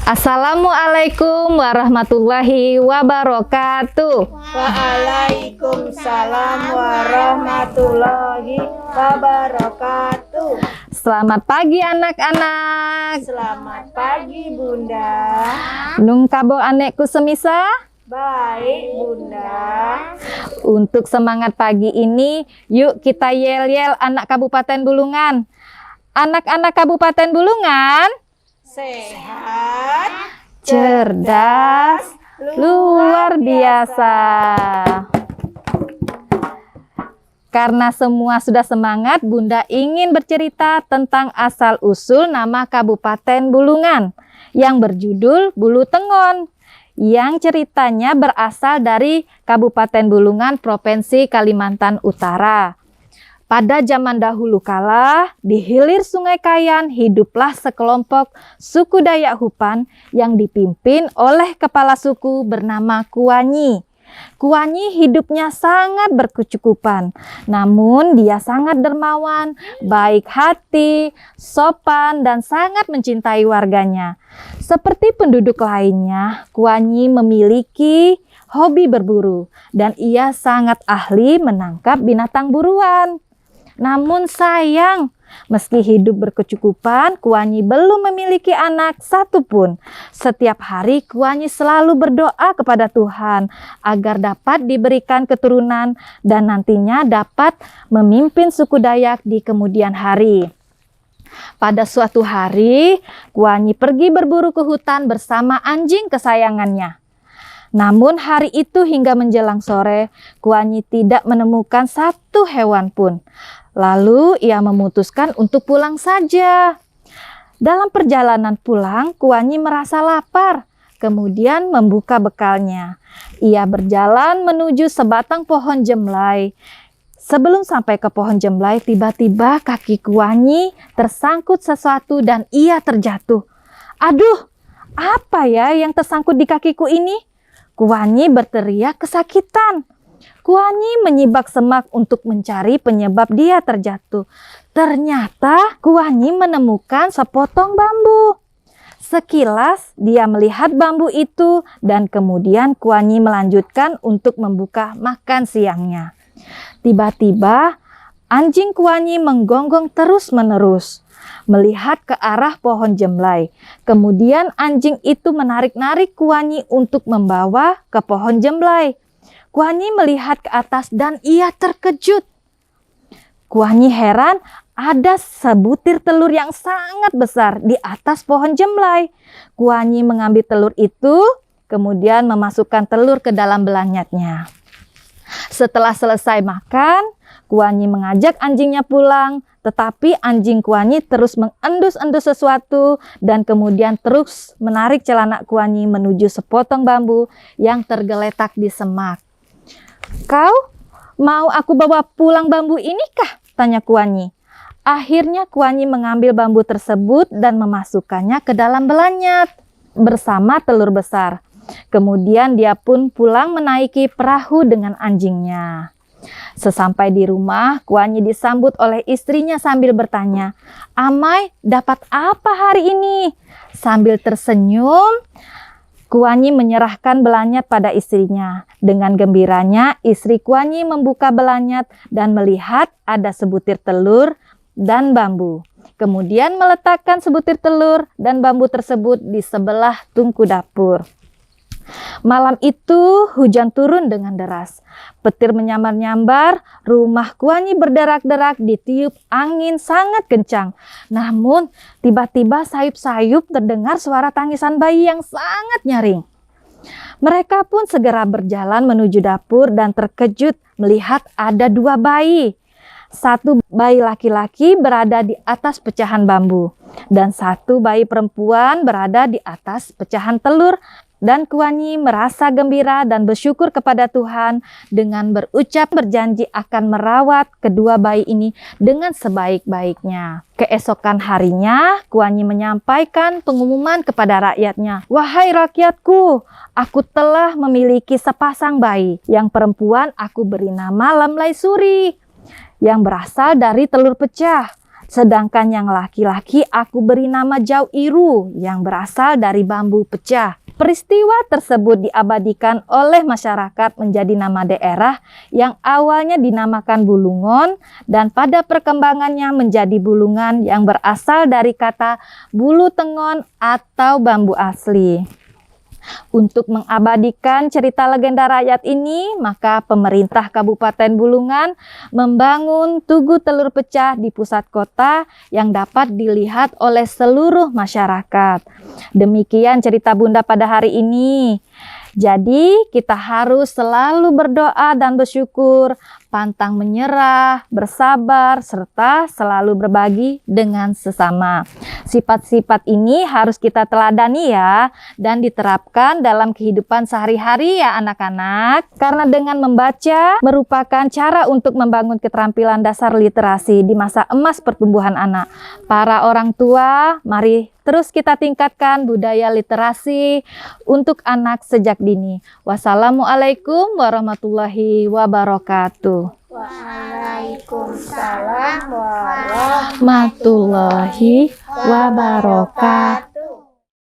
Assalamualaikum warahmatullahi wabarakatuh. Waalaikumsalam warahmatullahi wabarakatuh. Selamat pagi anak-anak. Selamat pagi Bunda. Nung kabo anekku semisa. Baik Bunda. Untuk semangat pagi ini, yuk kita yel-yel anak Kabupaten Bulungan. Anak-anak Kabupaten Bulungan, Sehat, cerdas, luar biasa. Karena semua sudah semangat, Bunda ingin bercerita tentang asal-usul nama Kabupaten Bulungan yang berjudul Bulu Tengon, yang ceritanya berasal dari Kabupaten Bulungan, Provinsi Kalimantan Utara. Pada zaman dahulu kala, di hilir Sungai Kayan hiduplah sekelompok suku Dayak Hupan yang dipimpin oleh kepala suku bernama Kuanyi. Kuanyi hidupnya sangat berkecukupan, namun dia sangat dermawan, baik hati, sopan, dan sangat mencintai warganya. Seperti penduduk lainnya, Kuanyi memiliki hobi berburu, dan ia sangat ahli menangkap binatang buruan. Namun sayang, meski hidup berkecukupan, Kuanyi belum memiliki anak satupun. Setiap hari Kuanyi selalu berdoa kepada Tuhan agar dapat diberikan keturunan dan nantinya dapat memimpin suku Dayak di kemudian hari. Pada suatu hari, Kuanyi pergi berburu ke hutan bersama anjing kesayangannya. Namun hari itu hingga menjelang sore, Kuanyi tidak menemukan satu hewan pun. Lalu ia memutuskan untuk pulang saja. Dalam perjalanan pulang, Kuanyi merasa lapar, kemudian membuka bekalnya. Ia berjalan menuju sebatang pohon jemlai. Sebelum sampai ke pohon jemlai, tiba-tiba kaki Kuanyi tersangkut sesuatu dan ia terjatuh. Aduh, apa ya yang tersangkut di kakiku ini? Kuanyi berteriak kesakitan. Kuanyi menyibak semak untuk mencari penyebab dia terjatuh. Ternyata Kuanyi menemukan sepotong bambu. Sekilas dia melihat bambu itu dan kemudian Kuanyi melanjutkan untuk membuka makan siangnya. Tiba-tiba anjing Kuanyi menggonggong terus-menerus, melihat ke arah pohon jemlai. Kemudian anjing itu menarik-narik Kuanyi untuk membawa ke pohon jemlai. Kuanyi melihat ke atas dan ia terkejut. Kuanyi heran, ada sebutir telur yang sangat besar di atas pohon jemlai. Kuanyi mengambil telur itu, kemudian memasukkan telur ke dalam belanyatnya. Setelah selesai makan, Kuanyi mengajak anjingnya pulang, tetapi anjing Kuanyi terus mengendus-endus sesuatu dan kemudian terus menarik celana Kuanyi menuju sepotong bambu yang tergeletak di semak. "Kau mau aku bawa pulang bambu ini kah?" tanya Kuanyi. Akhirnya Kuanyi mengambil bambu tersebut dan memasukkannya ke dalam belanyat bersama telur besar. Kemudian dia pun pulang menaiki perahu dengan anjingnya. Sesampai di rumah, Kuanyi disambut oleh istrinya sambil bertanya, "Amai, dapat apa hari ini?" Sambil tersenyum, Kuanyi menyerahkan belanyat pada istrinya. Dengan gembiranya, istri Kuanyi membuka belanyat dan melihat ada sebutir telur dan bambu. Kemudian meletakkan sebutir telur dan bambu tersebut di sebelah tungku dapur. Malam itu hujan turun dengan deras. Petir menyambar-nyambar, rumah Kuanyi berderak-derak ditiup angin sangat kencang. Namun tiba-tiba sayup-sayup terdengar suara tangisan bayi yang sangat nyaring. Mereka pun segera berjalan menuju dapur dan terkejut melihat ada dua bayi. Satu bayi laki-laki berada di atas pecahan bambu dan satu bayi perempuan berada di atas pecahan telur. Dan Kuanyi merasa gembira dan bersyukur kepada Tuhan dengan berucap berjanji akan merawat kedua bayi ini dengan sebaik-baiknya. Keesokan harinya, Kuanyi menyampaikan pengumuman kepada rakyatnya, "Wahai rakyatku, aku telah memiliki sepasang bayi. Yang perempuan aku beri nama Lamlaisuri, yang berasal dari telur pecah. Sedangkan yang laki-laki aku beri nama Jauhiru yang berasal dari bambu pecah. Peristiwa tersebut diabadikan oleh masyarakat menjadi nama daerah yang awalnya dinamakan Bulungon dan pada perkembangannya menjadi Bulungan yang berasal dari kata bulu tengon atau bambu asli. Untuk mengabadikan cerita legenda rakyat ini, maka pemerintah Kabupaten Bulungan membangun tugu telur pecah di pusat kota yang dapat dilihat oleh seluruh masyarakat. Demikian cerita Bunda pada hari ini. Jadi kita harus selalu berdoa dan bersyukur, pantang menyerah, bersabar, serta selalu berbagi dengan sesama. Sifat-sifat ini harus kita teladani ya, dan diterapkan dalam kehidupan sehari-hari ya anak-anak. Karena dengan membaca merupakan cara untuk membangun keterampilan dasar literasi di masa emas pertumbuhan anak. Para orang tua, mari terus kita tingkatkan budaya literasi untuk anak sejak dini. Wassalamualaikum warahmatullahi wabarakatuh. Waalaikumsalam Warahmatullahi wabarakatuh.